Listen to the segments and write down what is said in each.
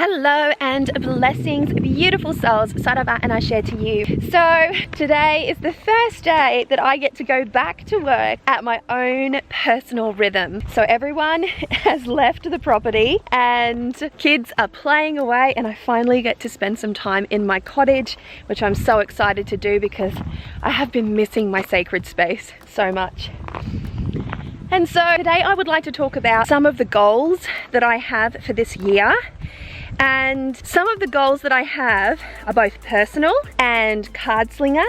Hello and blessings, beautiful souls. Sarava and I share to you. So today is the first day that I get to go back to work at my own personal rhythm. So everyone has left the property and kids are playing away, and I finally get to spend some time in my cottage, which I'm so excited to do because I have been missing my sacred space so much. And so today I would like to talk about some of the goals that I have for this year. And some of the goals that I have are both personal and card slinger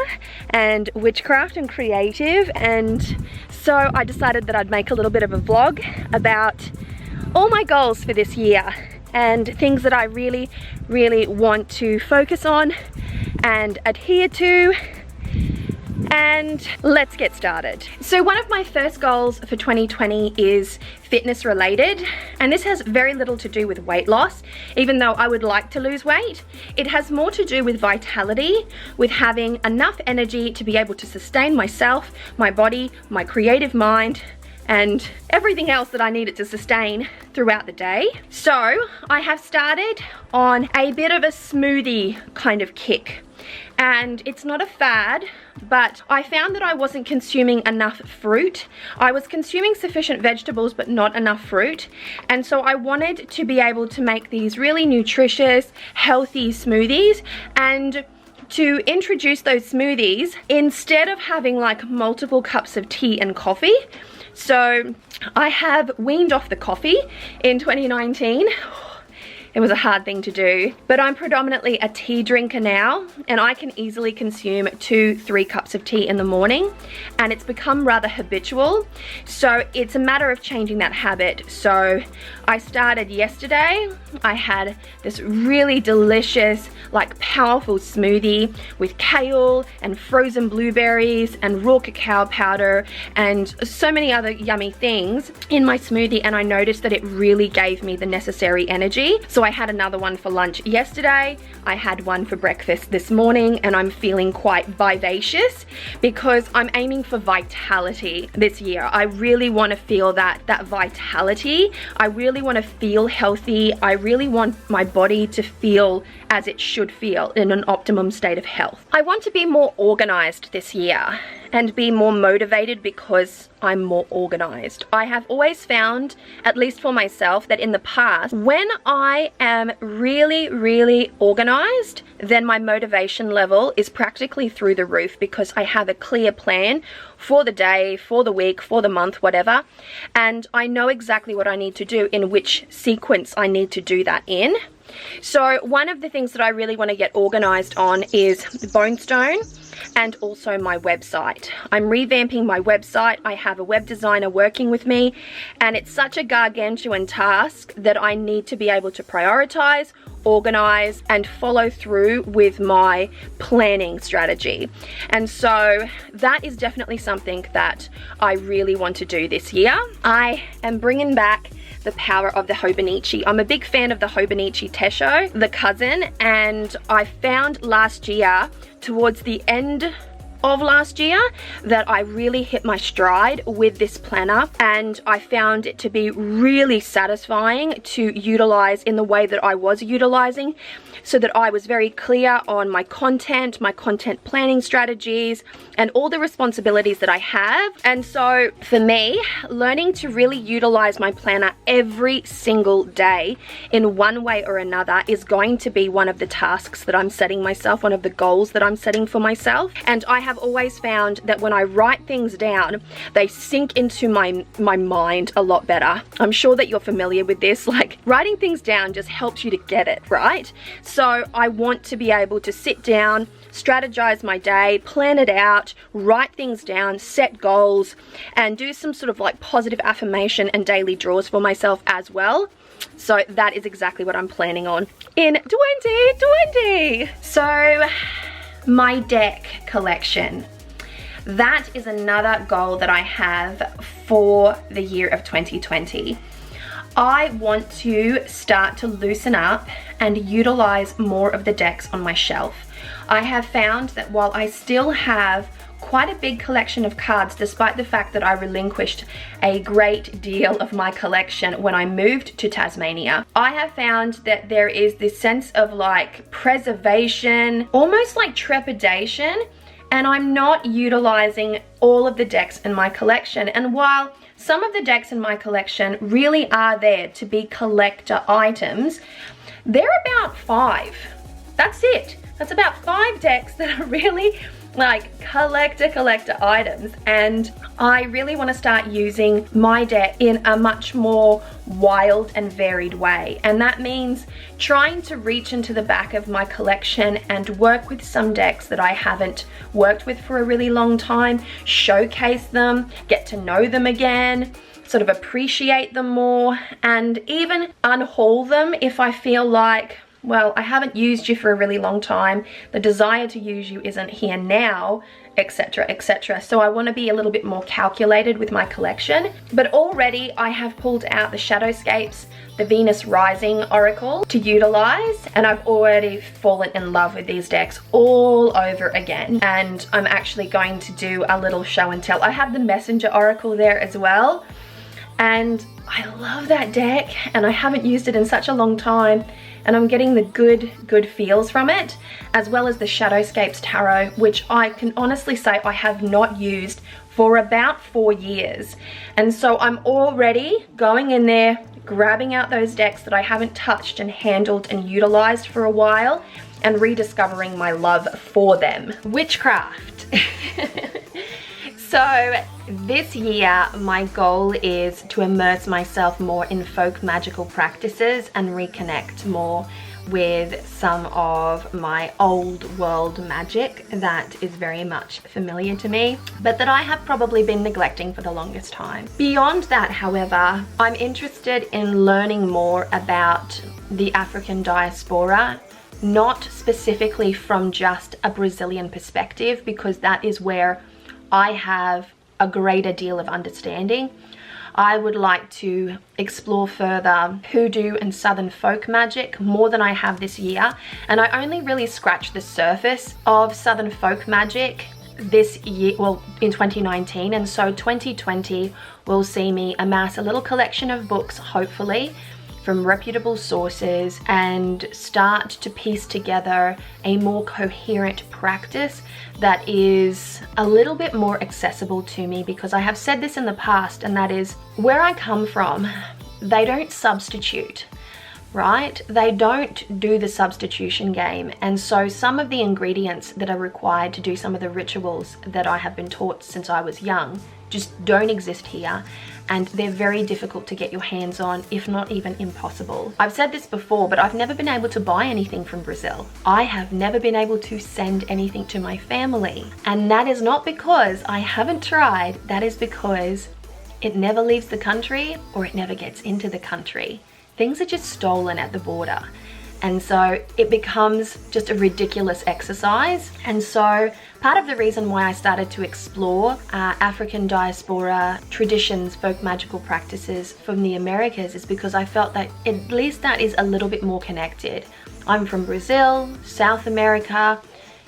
and witchcraft and creative. And so I decided that I'd make a little bit of a vlog about all my goals for this year and things that I really, really want to focus on and adhere to. And let's get started. So one of my first goals for 2020 is fitness related, and this has very little to do with weight loss, even though I would like to lose weight. It has more to do with vitality, with having enough energy to be able to sustain myself, my body, my creative mind, and everything else that I needed to sustain throughout the day. So I have started on a bit of a smoothie kind of kick. And it's not a fad, but I found that I wasn't consuming enough fruit. I was consuming sufficient vegetables, but not enough fruit. And so I wanted to be able to make these really nutritious, healthy smoothies, and to introduce those smoothies instead of having like multiple cups of tea and coffee. So I have weaned off the coffee in 2019. It was a hard thing to do, but I'm predominantly a tea drinker now, and I can easily consume 2-3 cups of tea in the morning, and it's become rather habitual. So it's a matter of changing that habit. So I started yesterday. I had this really delicious, like powerful smoothie with kale and frozen blueberries and raw cacao powder and so many other yummy things in my smoothie, and I noticed that it really gave me the necessary energy. So I had another one for lunch yesterday, I had one for breakfast this morning, and I'm feeling quite vivacious because I'm aiming for vitality this year. I really want to feel that vitality. I really want to feel healthy. I really want my body to feel as it should feel in an optimum state of health. I want to be more organized this year and be more motivated because I'm more organized. I have always found, at least for myself, that in the past, when I am really, really organized, then my motivation level is practically through the roof because I have a clear plan for the day, for the week, for the month, whatever. And I know exactly what I need to do, in which sequence I need to do that in. So one of the things that I really want to get organized on is Bone Stone and also my website. I'm revamping my website. I have a web designer working with me, and it's such a gargantuan task that I need to be able to prioritize, organize, and follow through with my planning strategy. And so that is definitely something that I really want to do this year. I am bringing back the power of the Hobonichi. I'm a big fan of the Hobonichi Tesho, the cousin, and I found last year, towards the end of last year, that I really hit my stride with this planner, and I found it to be really satisfying to utilize in the way that I was utilizing, so that I was very clear on my content planning strategies, and all the responsibilities that I have. And so for me, learning to really utilize my planner every single day in one way or another is going to be one of the tasks that I'm setting myself, one of the goals that I'm setting for myself. And I have always found that when I write things down, they sink into my mind a lot better. I'm sure that you're familiar with this, like writing things down just helps you to get it, right? So I want to be able to sit down, strategize my day, plan it out, write things down, set goals, and do some sort of like positive affirmation and daily draws for myself as well. So that is exactly what I'm planning on in 2020. So my deck collection, that is another goal that I have for the year of 2020. I want to start to loosen up and utilize more of the decks on my shelf. I have found that while I still have quite a big collection of cards, despite the fact that I relinquished a great deal of my collection when I moved to Tasmania, I have found that there is this sense of like preservation, almost like trepidation, and I'm not utilizing all of the decks in my collection. And while some of the decks in my collection really are there to be collector items, they're about 5. That's it. That's about 5 decks that are really like collector items, and I really want to start using my deck in a much more wild and varied way. And that means trying to reach into the back of my collection and work with some decks that I haven't worked with for a really long time, showcase them, get to know them again, sort of appreciate them more, and even unhaul them if I feel like, well, I haven't used you for a really long time, the desire to use you isn't here now, etc, etc. So I want to be a little bit more calculated with my collection. But already I have pulled out the Shadowscapes, the Venus Rising Oracle to utilize, and I've already fallen in love with these decks all over again. And I'm actually going to do a little show and tell. I have the Messenger Oracle there as well, and I love that deck, and I haven't used it in such a long time, and I'm getting the good feels from it, as well as the Shadowscapes Tarot, which I can honestly say I have not used for about 4 years. And so I'm already going in there, grabbing out those decks that I haven't touched and handled and utilized for a while, and rediscovering my love for them. Witchcraft. So this year, my goal is to immerse myself more in folk magical practices and reconnect more with some of my old world magic that is very much familiar to me, but that I have probably been neglecting for the longest time. Beyond that, however, I'm interested in learning more about the African diaspora, not specifically from just a Brazilian perspective, because that is where I have a greater deal of understanding. I would like to explore further hoodoo and southern folk magic more than I have this year, and I only really scratched the surface of southern folk magic this year, well, in 2019, and so 2020 will see me amass a little collection of books, hopefully from reputable sources, and start to piece together a more coherent practice that is a little bit more accessible to me, because I have said this in the past, and that is where I come from, they don't substitute, right? They don't do the substitution game. And so some of the ingredients that are required to do some of the rituals that I have been taught since I was young just don't exist here, and they're very difficult to get your hands on, if not even impossible. I've said this before, but I've never been able to buy anything from Brazil. I have never been able to send anything to my family, and that is not because I haven't tried, that is because it never leaves the country, or it never gets into the country. Things are just stolen at the border. And so it becomes just a ridiculous exercise. And so part of the reason why I started to explore African diaspora traditions, folk magical practices from the Americas is because I felt that at least that is a little bit more connected. I'm from Brazil, South America,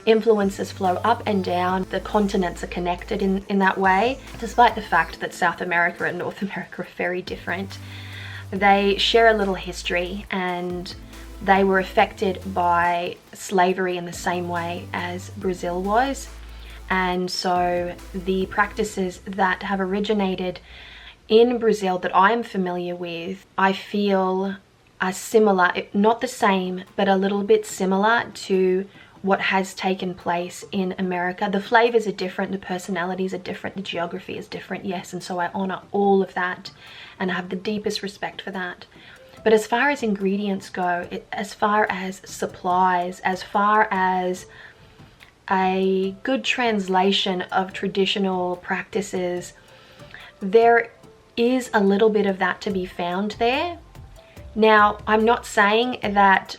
influences flow up and down, the continents are connected in that way, despite the fact that South America and North America are very different. They share a little history, and they were affected by slavery in the same way as Brazil was. And so the practices that have originated in Brazil that I am familiar with, I feel are similar, not the same, but a little bit similar to what has taken place in America. The flavors are different, the personalities are different, the geography is different, yes, and so I honor all of that and I have the deepest respect for that. But as far as ingredients go, as far as supplies, as far as a good translation of traditional practices, there is a little bit of that to be found there. Now, I'm not saying that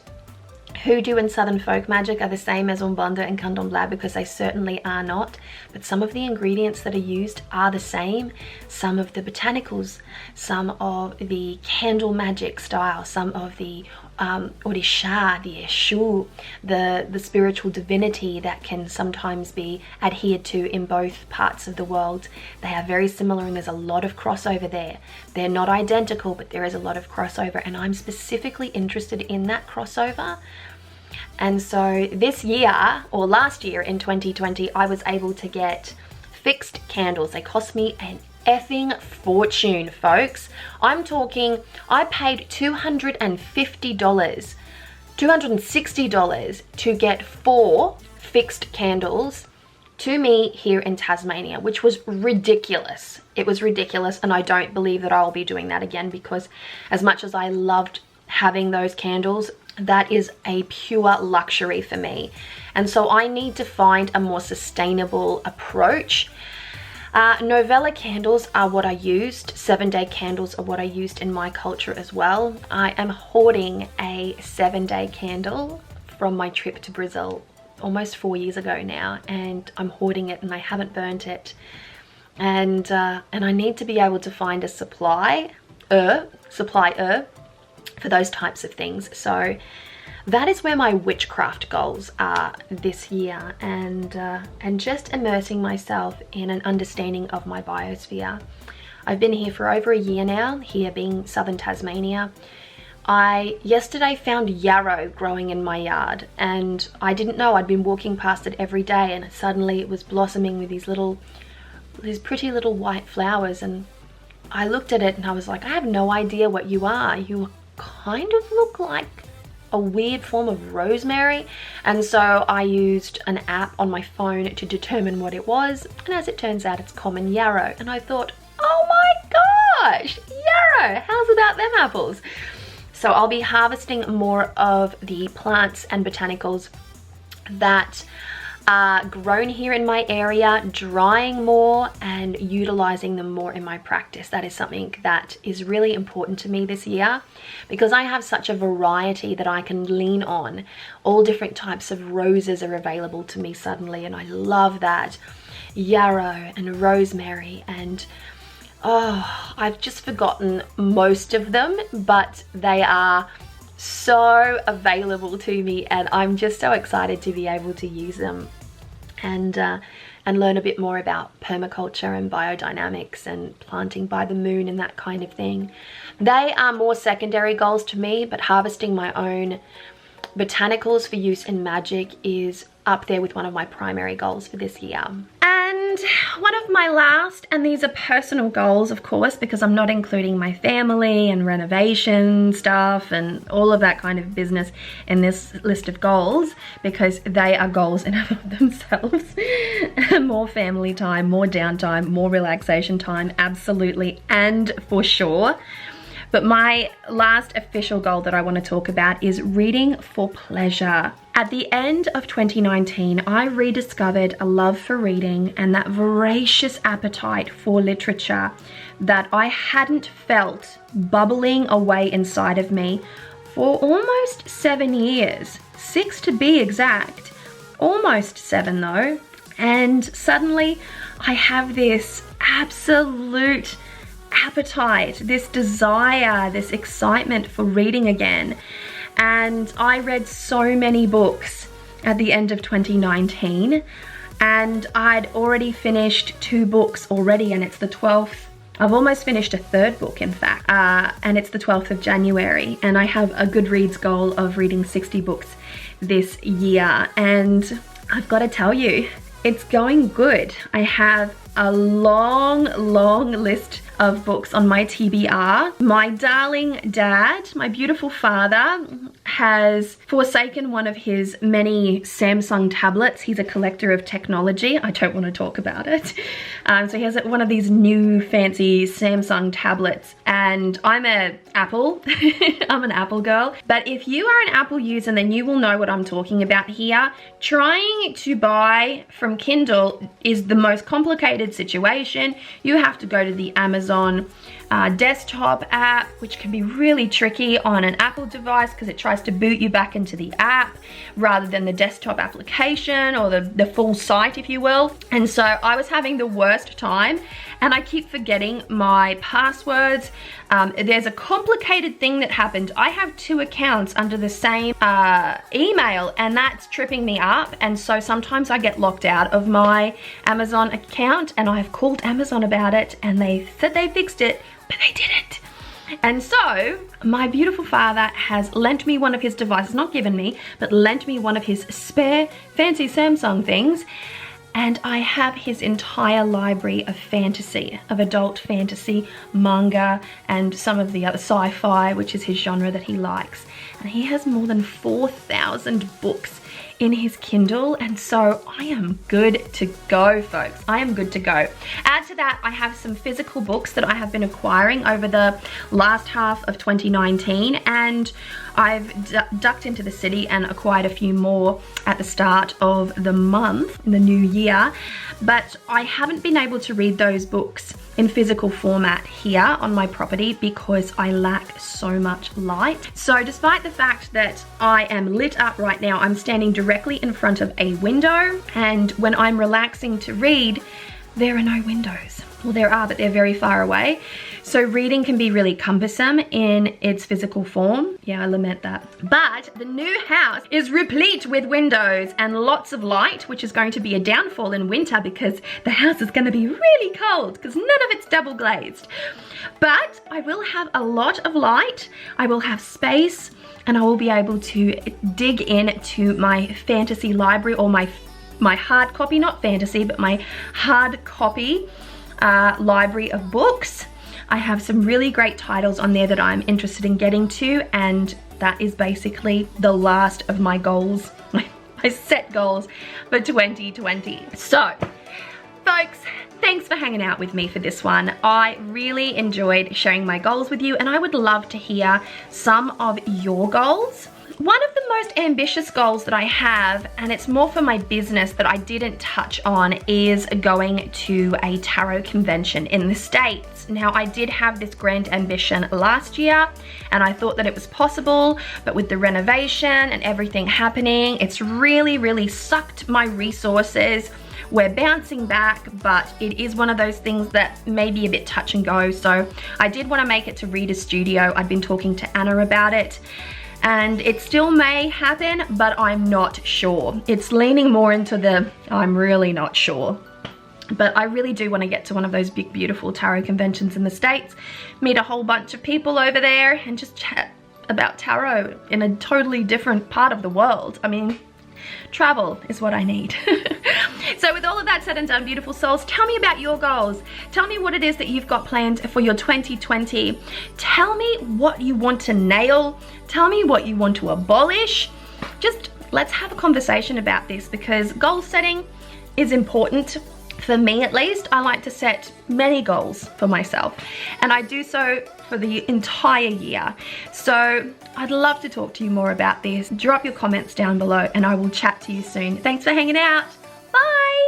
Hoodoo and Southern folk magic are the same as Umbanda and Candomblé, because they certainly are not. But some of the ingredients that are used are the same. Some of the botanicals, some of the candle magic style, some of the Orisha, the Eshu, the spiritual divinity that can sometimes be adhered to in both parts of the world. They are very similar, and there's a lot of crossover there. They're not identical, but there is a lot of crossover, and I'm specifically interested in that crossover. And so this year, or last year in 2020, I was able to get fixed candles. They cost me an effing fortune, folks. I'm talking, I paid $250, $260 to get 4 fixed candles to me here in Tasmania, which was ridiculous. It was ridiculous, and I don't believe that I'll be doing that again, because as much as I loved having those candles, that is a pure luxury for me. And so I need to find a more sustainable approach. Novella candles are what I used. 7-day candles are what I used in my culture as well. I am hoarding a 7-day candle from my trip to Brazil almost 4 years ago now, and I'm hoarding it, and I haven't burnt it. And I need to be able to find a supplier for those types of things. So that is where my witchcraft goals are this year, and just immersing myself in an understanding of my biosphere. I've been here for over a year now, here being southern Tasmania. I yesterday found yarrow growing in my yard, and I didn't know. I'd been walking past it every day, and suddenly it was blossoming with these pretty little white flowers, and I looked at it and I was like, I have no idea what you are. You kind of look like a weird form of rosemary. And so I used an app on my phone to determine what it was, and as it turns out, it's common yarrow. And I thought, oh my gosh, yarrow, how's about them apples? So I'll be harvesting more of the plants and botanicals that are grown here in my area, drying more and utilizing them more in my practice. That is something that is really important to me this year, because I have such a variety that I can lean on. All different types of roses are available to me suddenly, and I love that. Yarrow and rosemary, and oh, I've just forgotten most of them, but they are so available to me, and I'm just so excited to be able to use them and learn a bit more about permaculture and biodynamics and planting by the moon and that kind of thing. They are more secondary goals to me, but harvesting my own botanicals for use in magic is up there with one of my primary goals for this year. And one of my last, and these are personal goals, of course, because I'm not including my family and renovation stuff and all of that kind of business in this list of goals, because they are goals in and of themselves. More family time, more downtime, more relaxation time, absolutely and for sure. But my last official goal that I want to talk about is reading for pleasure. At the end of 2019, I rediscovered a love for reading and that voracious appetite for literature that I hadn't felt bubbling away inside of me for almost 7 years. 6 to be exact. Almost 7 though. And suddenly I have this absolute appetite, this desire, this excitement for reading again. And I read so many books at the end of 2019, and I'd already finished 2 books already, and it's the 12th. I've almost finished a 3rd book, in fact, and it's the 12th of January, and I have a Goodreads goal of reading 60 books this year, and I've got to tell you, it's going good. I have a long list of books on my TBR. My darling dad, my beautiful father, has forsaken one of his many Samsung tablets. He's a collector of technology. I don't want to talk about it. So he has one of these new fancy Samsung tablets, and I'm an Apple. I'm an Apple girl. But if you are an Apple user, then you will know what I'm talking about here. Trying to buy from Kindle is the most complicated situation. You have to go to the Amazon desktop app, which can be really tricky on an Apple device because it tries to boot you back into the app rather than the desktop application or the full site, if you will. And so I was having the worst time, and I keep forgetting my passwords. There's a complicated thing that happened. I have 2 accounts under the same email, and that's tripping me up. And so sometimes I get locked out of my Amazon account, and I've called Amazon about it, and they said they fixed it, but they didn't. And so my beautiful father has lent me one of his devices, not given me, but lent me one of his spare fancy Samsung things. And I have his entire library of fantasy, of adult fantasy, manga, and some of the other sci-fi, which is his genre that he likes. And he has more than 4,000 books in his Kindle, and so I am good to go, folks. I am good to go. Add to that, I have some physical books that I have been acquiring over the last half of 2019, and I've ducked into the city and acquired a few more at the start of the month, in the new year, but I haven't been able to read those books in physical format here on my property because I lack so much light. So despite the fact that I am lit up right now, I'm standing directly in front of a window, and when I'm relaxing to read, there are no windows. Well, there are, but they're very far away. So reading can be really cumbersome in its physical form. Yeah, I lament that. But the new house is replete with windows and lots of light, which is going to be a downfall in winter because the house is going to be really cold because none of it's double glazed. But I will have a lot of light, I will have space, and I will be able to dig into my fantasy library, or my hard copy, not fantasy, but my hard copy library of books. I have some really great titles on there that I'm interested in getting to, and that is basically the last of my goals, my set goals for 2020. So, folks, thanks for hanging out with me for this one. I really enjoyed sharing my goals with you, and I would love to hear some of your goals. One of the most ambitious goals that I have, and it's more for my business that I didn't touch on, is going to a tarot convention in the States. Now, I did have this grand ambition last year, and I thought that it was possible, but with the renovation and everything happening, it's really sucked my resources. We're bouncing back, but it is one of those things that may be a bit touch and go. So I did want to make it to Reader's Studio. I'd been talking to Anna about it, and it still may happen, but I'm not sure. It's leaning more into the I'm really not sure. But I really do want to get to one of those big, beautiful tarot conventions in the States, meet a whole bunch of people over there, and just chat about tarot in a totally different part of the world. I mean, travel is what I need. So with all of that said and done, beautiful souls, tell me about your goals. Tell me what it is that you've got planned for your 2020. Tell me what you want to nail. Tell me what you want to abolish. Just let's have a conversation about this, because goal setting is important. For me, at least, I like to set many goals for myself, and I do so for the entire year. So I'd love to talk to you more about this. Drop your comments down below, and I will chat to you soon. Thanks for hanging out.